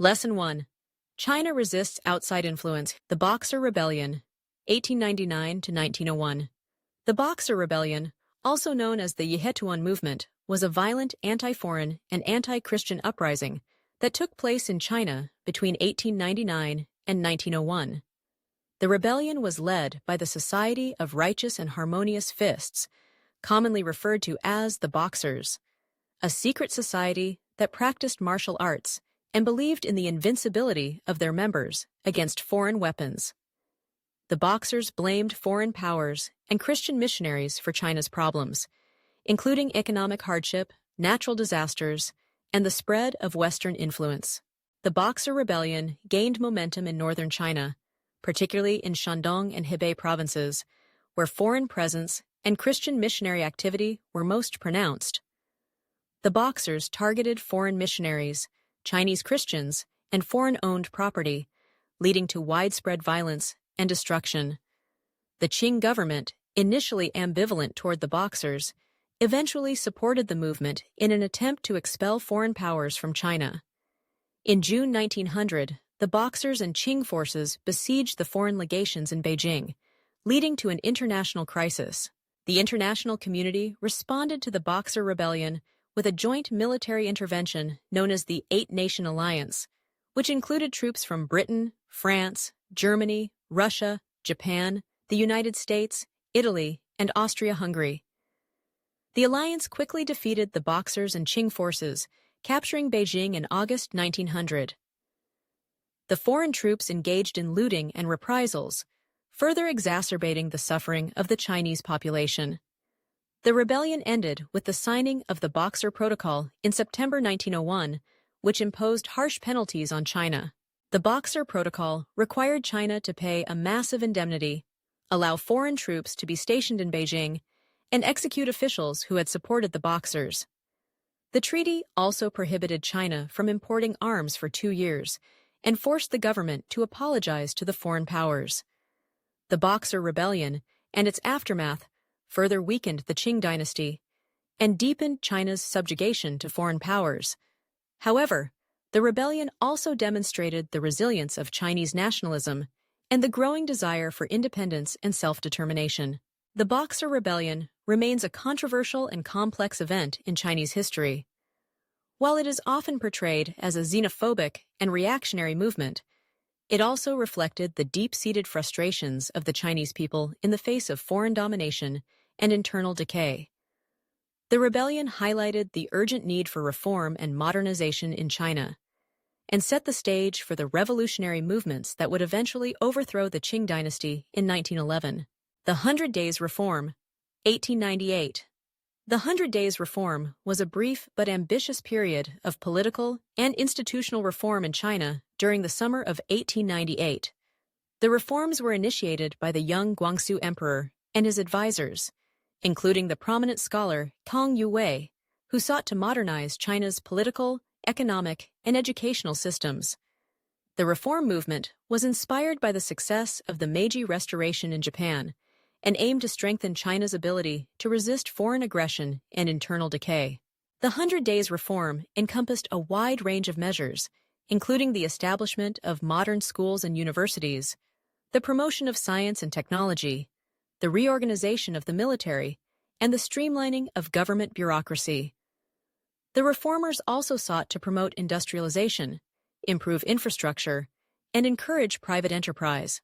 Lesson 1. China resists outside influence. The Boxer Rebellion, 1899 to 1901. The Boxer Rebellion, also known as the Yihetuan Movement, was a violent anti-foreign and anti-Christian uprising that took place in China between 1899 and 1901. The rebellion was led by the Society of Righteous and Harmonious Fists, commonly referred to as the Boxers, a secret society that practiced martial arts and believed in the invincibility of their members against foreign weapons. The Boxers blamed foreign powers and Christian missionaries for China's problems, including economic hardship, natural disasters, and the spread of Western influence. The Boxer Rebellion gained momentum in northern China, particularly in Shandong and Hebei provinces, where foreign presence and Christian missionary activity were most pronounced. The Boxers targeted foreign missionaries, Chinese Christians, and foreign-owned property, leading to widespread violence and destruction. The Qing government, initially ambivalent toward the Boxers, eventually supported the movement in an attempt to expel foreign powers from China. In June 1900, the Boxers and Qing forces besieged the foreign legations in Beijing, leading to an international crisis. The international community responded to the Boxer Rebellion with a joint military intervention known as the Eight-Nation Alliance, which included troops from Britain, France, Germany, Russia, Japan, the United States, Italy, and Austria-Hungary. The alliance quickly defeated the Boxers and Qing forces, capturing Beijing in August 1900. The foreign troops engaged in looting and reprisals, further exacerbating the suffering of the Chinese population. The rebellion ended with the signing of the Boxer Protocol in September 1901, which imposed harsh penalties on China. The Boxer Protocol required China to pay a massive indemnity, allow foreign troops to be stationed in Beijing, and execute officials who had supported the Boxers. The treaty also prohibited China from importing arms for 2 years and forced the government to apologize to the foreign powers. The Boxer Rebellion and its aftermath further weakened the Qing dynasty and deepened China's subjugation to foreign powers. However, the rebellion also demonstrated the resilience of Chinese nationalism and the growing desire for independence and self-determination. The Boxer Rebellion remains a controversial and complex event in Chinese history. While it is often portrayed as a xenophobic and reactionary movement, it also reflected the deep-seated frustrations of the Chinese people in the face of foreign domination and internal decay. The rebellion highlighted the urgent need for reform and modernization in China, and set the stage for the revolutionary movements that would eventually overthrow the Qing dynasty in 1911. The 100 Days Reform, 1898. The 100 Days Reform was a brief but ambitious period of political and institutional reform in China during the summer of 1898. The reforms were initiated by the young Guangxu Emperor and his advisors, including the prominent scholar Tang Yuwei, who sought to modernize China's political, economic, and educational systems. The reform movement was inspired by the success of the Meiji Restoration in Japan and aimed to strengthen China's ability to resist foreign aggression and internal decay. The 100 Days Reform encompassed a wide range of measures, including the establishment of modern schools and universities, the promotion of science and technology, the reorganization of the military, and the streamlining of government bureaucracy. The reformers also sought to promote industrialization, improve infrastructure, and encourage private enterprise.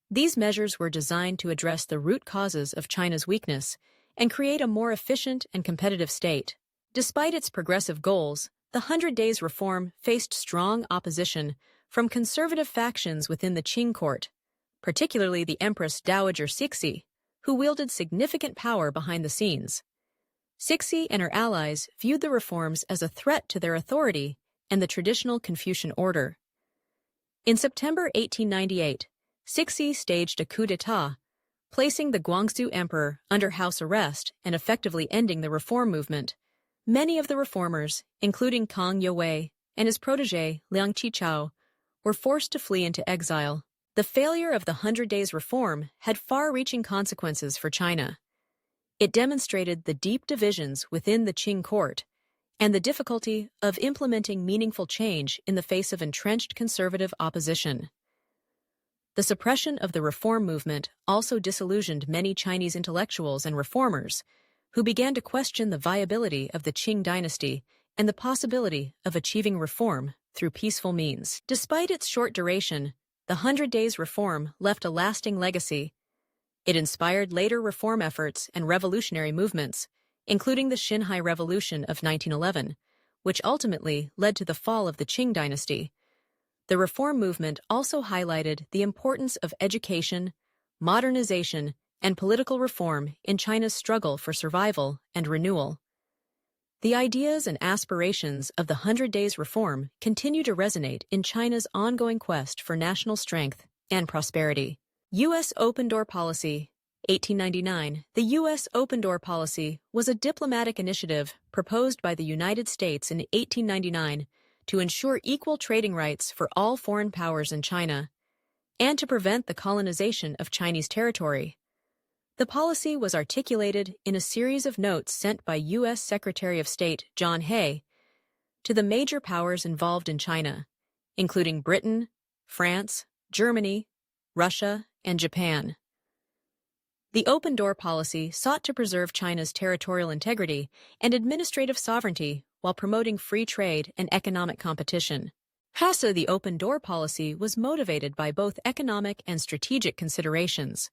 These measures were designed to address the root causes of China's weakness and create a more efficient and competitive state. Despite its progressive goals, the 100 Days Reform faced strong opposition from conservative factions within the Qing court, particularly the Empress Dowager Cixi, who wielded significant power behind the scenes. Cixi and her allies viewed the reforms as a threat to their authority and the traditional Confucian order. In September 1898, Cixi staged a coup d'état, placing the Guangxu Emperor under house arrest and effectively ending the reform movement. Many of the reformers, including Tang Yuwei and his protégé Liang Qichao, were forced to flee into exile. The failure of the 100 Days Reform had far-reaching consequences for China. It demonstrated the deep divisions within the Qing court and the difficulty of implementing meaningful change in the face of entrenched conservative opposition. The suppression of the reform movement also disillusioned many Chinese intellectuals and reformers, who began to question the viability of the Qing dynasty and the possibility of achieving reform through peaceful means. Despite its short duration, the 100 Days Reform left a lasting legacy. It inspired later reform efforts and revolutionary movements, including the Xinhai Revolution of 1911, which ultimately led to the fall of the Qing dynasty. The reform movement also highlighted the importance of education, modernization, and political reform in China's struggle for survival and renewal. The ideas and aspirations of the 100 Days Reform continue to resonate in China's ongoing quest for national strength and prosperity. U.S. Open Door Policy, 1899. The U.S. Open Door Policy was a diplomatic initiative proposed by the United States in 1899 to ensure equal trading rights for all foreign powers in China and to prevent the colonization of Chinese territory. The policy was articulated in a series of notes sent by U.S. Secretary of State John Hay to the major powers involved in China, including Britain, France, Germany, Russia, and Japan. The Open Door Policy sought to preserve China's territorial integrity and administrative sovereignty while promoting free trade and economic competition. The Open Door Policy was motivated by both economic and strategic considerations.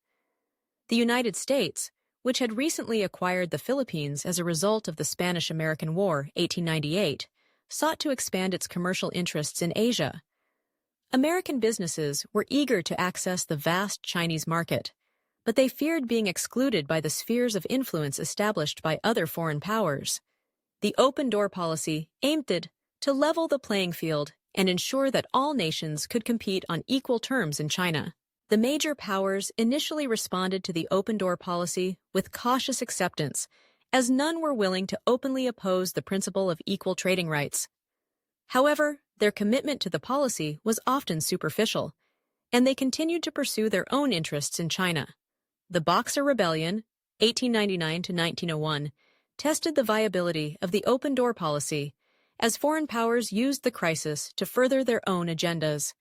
The United States, which had recently acquired the Philippines as a result of the Spanish-American War, 1898, sought to expand its commercial interests in Asia. American businesses were eager to access the vast Chinese market, but they feared being excluded by the spheres of influence established by other foreign powers. The Open Door Policy aimed to level the playing field and ensure that all nations could compete on equal terms in China. The major powers initially responded to the Open Door Policy with cautious acceptance, as none were willing to openly oppose the principle of equal trading rights. However, their commitment to the policy was often superficial, and they continued to pursue their own interests in China. The Boxer Rebellion, 1899 to 1901, tested the viability of the Open Door Policy, as foreign powers used the crisis to further their own agendas.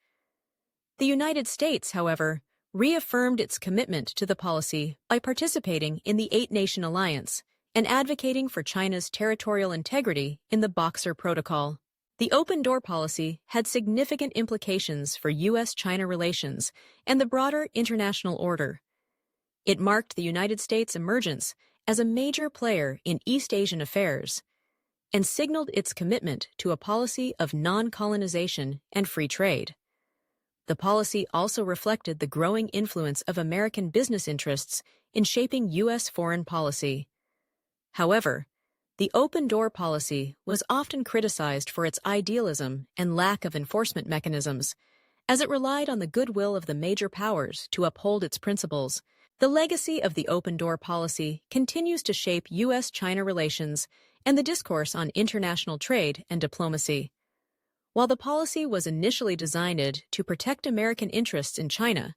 The United States, however, reaffirmed its commitment to the policy by participating in the Eight-Nation Alliance and advocating for China's territorial integrity in the Boxer Protocol. The Open Door Policy had significant implications for U.S.-China relations and the broader international order. It marked the United States' emergence as a major player in East Asian affairs and signaled its commitment to a policy of non-colonization and free trade. The policy also reflected the growing influence of American business interests in shaping U.S. foreign policy. However, the Open Door Policy was often criticized for its idealism and lack of enforcement mechanisms, as it relied on the goodwill of the major powers to uphold its principles. The legacy of the Open Door Policy continues to shape U.S.-China relations and the discourse on international trade and diplomacy. While the policy was initially designed to protect American interests in China,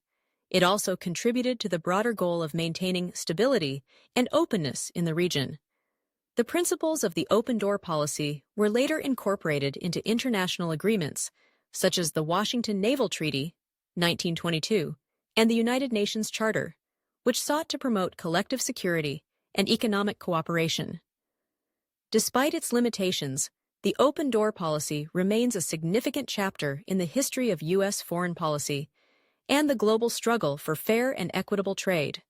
it also contributed to the broader goal of maintaining stability and openness in the region. The principles of the Open Door Policy were later incorporated into international agreements, such as the Washington Naval Treaty, 1922, and the United Nations Charter, which sought to promote collective security and economic cooperation. Despite its limitations, the Open Door Policy remains a significant chapter in the history of U.S. foreign policy and the global struggle for fair and equitable trade.